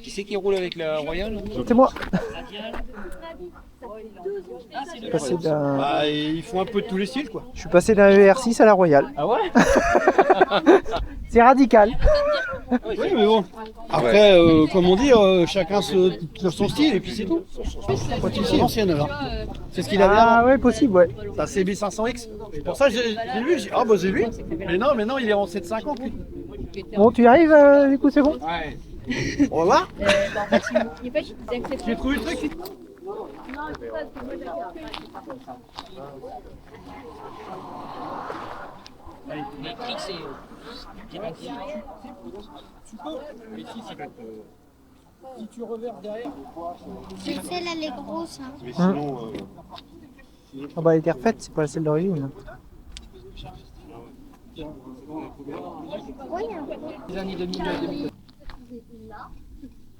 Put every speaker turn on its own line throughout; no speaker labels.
Qui c'est qui roule avec la Royale?
C'est moi.
Ils font un peu de tous les styles, quoi.
Je suis passé d'un ER6 à la Royale.
Ah ouais?
C'est radical.
Oui, mais bon. Après, comme on dit, chacun trouve son style et puis c'est tout. C'est l'ancienne alors. C'est ce qu'il avait
Ah
avant.
ouais, possible, ouais.
C'est un CB500X. C'est pour ça que j'ai vu, j'ai dit, ah bah c'est lui. Mais non, il est en 750 lui.
Bon, tu y arrives, du coup, c'est bon?
Ouais. On va voir. J'ai trouvé le truc. Si tu reverses derrière.
Celle-là, elle est grosse. Hein.
Mais sinon.
Ah bah, elle était refaite, c'est pas celle d'origine.
Oui,
Les années 2000.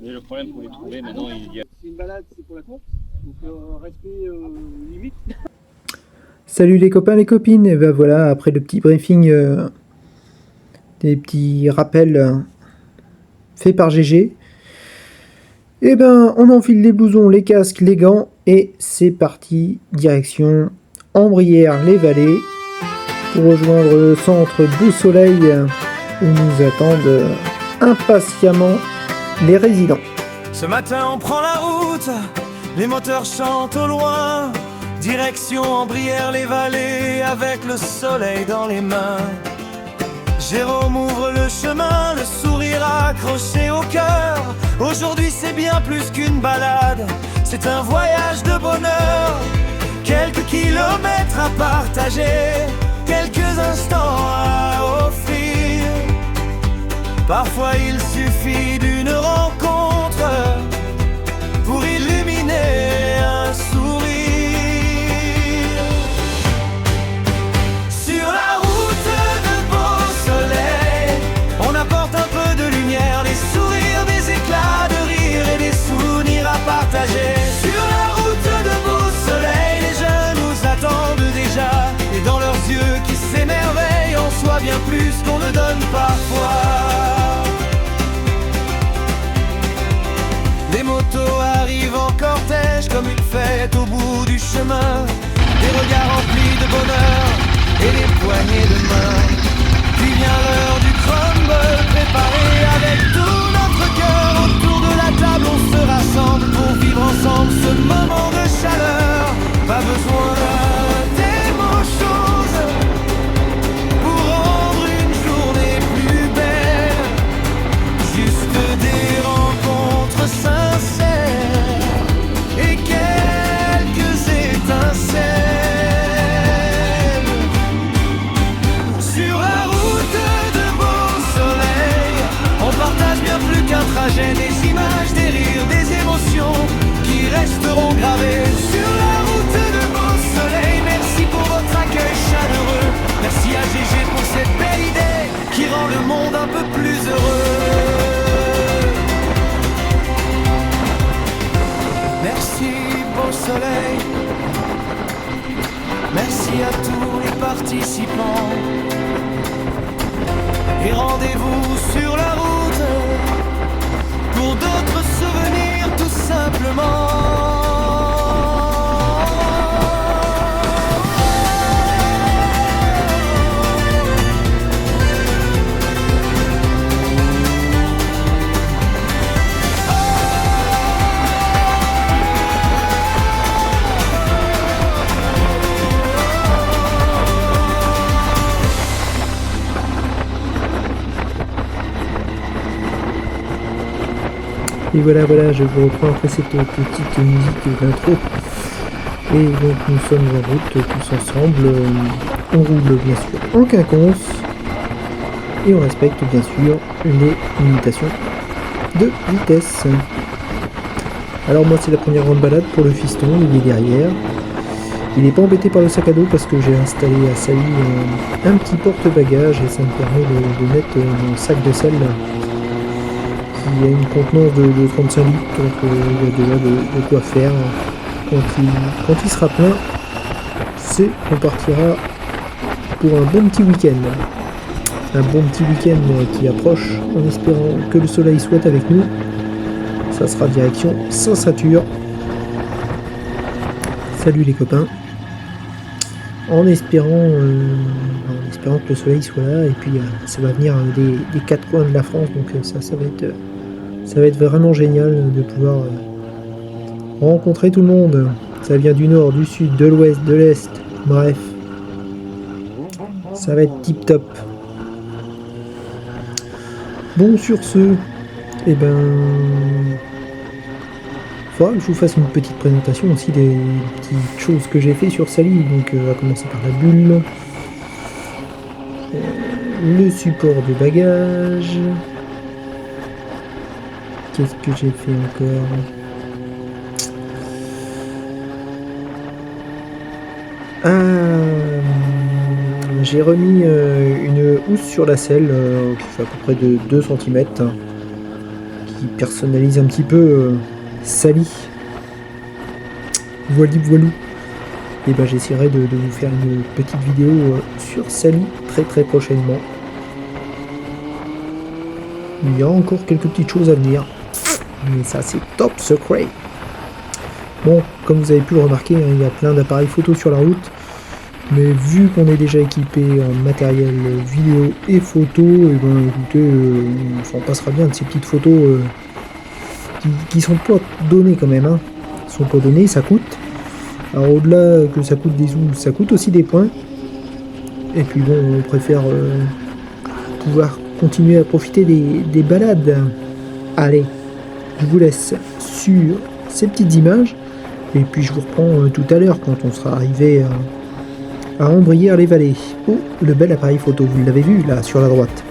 Mais le problème pour les trouver maintenant, il y a.
C'est une balade, c'est pour la course. Donc respect limite.
Salut les copains, les copines. Et ben voilà, après le petit briefing, des petits rappels faits par GG. Et ben, on enfile les blousons, les casques, les gants et c'est parti, direction Ambrières-les-Vallées pour rejoindre le centre Beau Soleil où nous attendent impatiemment les résidents.
Ce matin on prend la route, les moteurs chantent au loin, direction Ambrières-les-Vallées avec le soleil dans les mains. Jérôme ouvre le chemin, le sourire accroché au cœur. Aujourd'hui c'est bien plus qu'une balade, c'est un voyage de bonheur. Quelques kilomètres à partager, quelques instants à offrir. Parfois il suffit d'une rencontre pour illuminer un sourire. Sur la route de Beau Soleil, on apporte un peu de lumière, des sourires, des éclats de rire et des souvenirs à partager. Sur la route de Beau Soleil, les jeunes nous attendent déjà, et dans leurs yeux qui s'émerveillent, on soit bien plus qu'on ne donne parfois. Les motos arrivent en cortège comme une fête au bout du chemin. Des regards remplis de bonheur et des poignées de main. Puis vient l'heure du crumble préparé avec tout notre cœur. Autour de la table on se rassemble pour vivre ensemble ce moment de chaleur. Pas besoin des mots choses pour rendre une journée plus belle. Juste des rencontres sincères et quelques étincelles. Sur la route de Beau Soleil, on partage bien plus qu'un trajet, des images, des rires, des émotions qui resteront gravées. Sur la route de Beau Soleil, merci pour votre accueil chaleureux. Merci à GG pour cette belle idée qui rend le monde un peu plus heureux. Merci Beau Soleil, merci à tous les participants. Et rendez-vous sur la route pour d'autres souvenirs tout simplement.
Et voilà, je vous reprends après cette petite musique d'intro. Et donc nous sommes en route tous ensemble. On roule bien sûr en quinconce. Et on respecte bien sûr les limitations de vitesse. Alors moi c'est la première grande balade pour le fiston, il est derrière. Il n'est pas embêté par le sac à dos parce que j'ai installé à Sally un petit porte-bagages et ça me permet de mettre mon sac de sel qui a une contenance de 35 litres, donc il y a déjà de quoi faire. Quand il sera plein, on partira pour un bon petit week-end. Un bon petit week-end qui approche, en espérant que le soleil soit avec nous. Ça sera direction Saint-Satur. Salut les copains. En espérant que le soleil soit là, et puis ça va venir des quatre coins de la France, donc ça va être vraiment génial de pouvoir rencontrer tout le monde. Ça vient du nord, du sud, de l'ouest, de l'est, bref, ça va être tip top. Bon, sur ce, eh ben, faudra que je vous fasse une petite présentation aussi des petites choses que j'ai fait sur Sally. Donc on va commencer par la bulle, le support de bagages. Qu'est-ce que j'ai fait encore? J'ai remis une housse sur la selle qui fait à peu près de 2 cm, qui personnalise un petit peu Sally. Voilou. Et ben j'essaierai de vous faire une petite vidéo sur Sally très prochainement. Il y a encore quelques petites choses à venir, mais ça c'est top secret. Bon, comme vous avez pu le remarquer, hein, il y a plein d'appareils photo sur la route, mais vu qu'on est déjà équipé en matériel vidéo et photo, et ben écoutez, on s'en passera bien de ces petites photos qui sont pas données quand même, hein. Sont pas données, ça coûte. Alors au-delà que ça coûte des sous, ça coûte aussi des points. Et puis bon, on préfère pouvoir continuer à profiter des balades. Allez, je vous laisse sur ces petites images. Et puis je vous reprends tout à l'heure quand on sera arrivé à Ambrières-les-Vallées. Oh, le bel appareil photo, vous l'avez vu là sur la droite.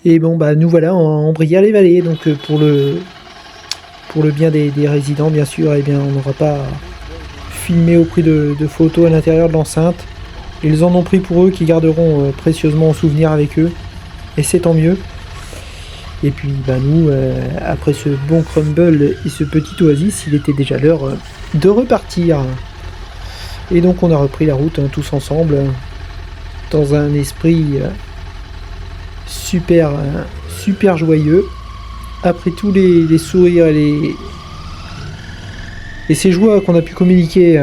Et bon bah nous voilà en Ambrières-les-Vallées, donc pour le bien des résidents bien sûr, eh bien on n'aura pas filmé au prix de photos à l'intérieur de l'enceinte. Ils en ont pris pour eux, qui garderont précieusement en souvenir avec eux. Et c'est tant mieux. Et puis bah, nous, après ce bon crumble et ce petit oasis, il était déjà l'heure de repartir. Et donc on a repris la route tous ensemble, dans un esprit super joyeux. Après tous les sourires et ces joies qu'on a pu communiquer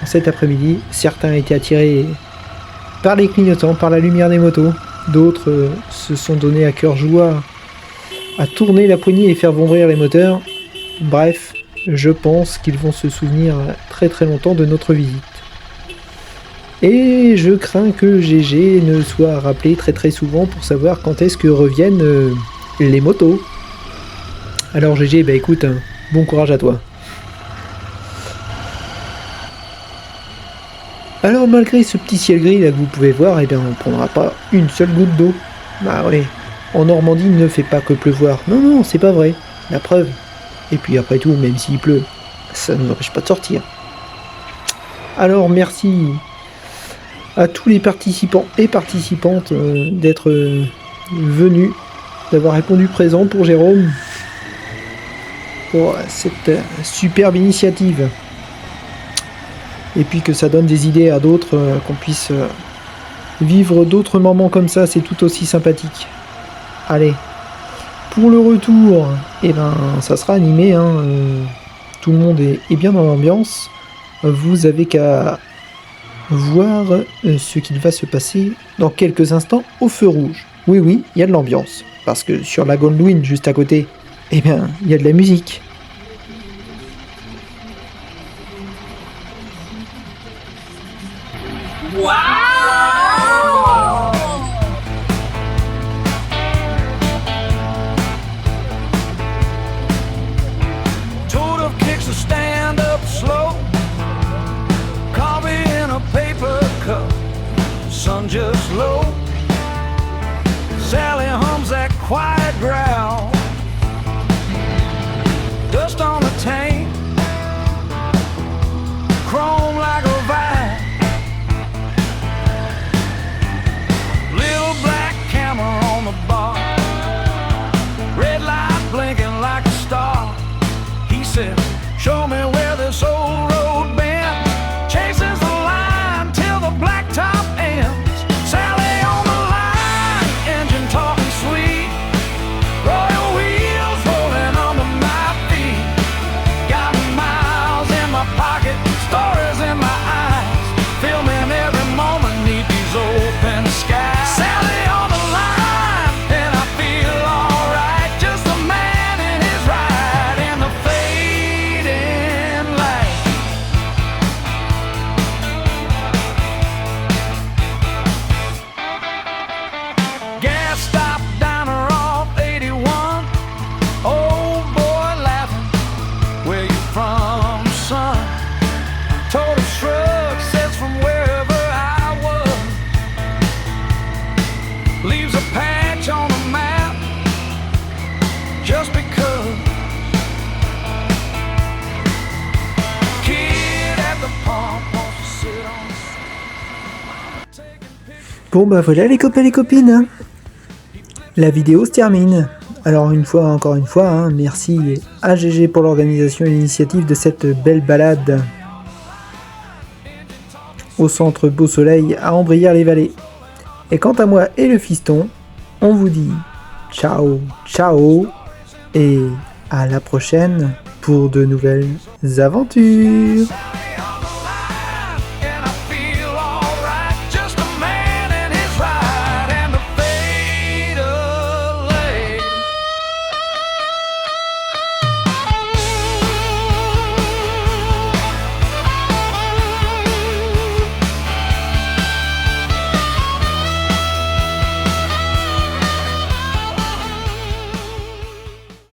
cet après-midi, certains étaient attirés par les clignotants, par la lumière des motos. D'autres se sont donnés à cœur joie à tourner la poignée et faire bondir les moteurs. Bref, je pense qu'ils vont se souvenir très très longtemps de notre visite. Et je crains que GG ne soit rappelé très très souvent pour savoir quand est-ce que reviennent les motos. Alors GG, bah écoute, bon courage à toi. Alors malgré ce petit ciel gris là que vous pouvez voir, eh bien on ne prendra pas une seule goutte d'eau. Bah ouais, en Normandie il ne fait pas que pleuvoir. Non, c'est pas vrai, la preuve. Et puis après tout, même s'il pleut, ça ne nous empêche pas de sortir. Alors merci à tous les participants et participantes d'être venus, d'avoir répondu présent pour Jérôme, pour cette superbe initiative. Et puis que ça donne des idées à d'autres, qu'on puisse vivre d'autres moments comme ça, c'est tout aussi sympathique. Allez, pour le retour, eh ben, ça sera animé, hein, tout le monde est bien dans l'ambiance. Vous avez qu'à voir ce qu'il va se passer dans quelques instants au feu rouge. Oui, il y a de l'ambiance, parce que sur la Goldwyn juste à côté, eh bien, il y a de la musique.
Told of kicks to stand up slow. Coffee in a paper cup. Sun just low. Sally hums that quiet growl. Dust on the tank. Chrome like a vine. Little black camera on the bar. Red light blinking like a star. He said, show me where this old road been. Chases the line till the blacktop ends. Sally on the line, engine talking sweet. Royal wheels rolling under my feet. Got miles in my pocket, stories in my eyes. Filming every moment neath these open skies. Sally on the line, and I feel alright. Just a man in his ride in the fading light. Gas stop diner off 81. Old boy laughing, where you from, son? Total shrug, says from wherever I was. Leaves a patch on the map, just because. Kid at the pump wants to sit on the seat.
Bon bah voilà les copains et les copines, la vidéo se termine. Alors encore une fois, hein, merci à GG pour l'organisation et l'initiative de cette belle balade au centre Beau Soleil à Ambrières-les-Vallées. Et quant à moi et le fiston, on vous dit ciao et à la prochaine pour de nouvelles aventures.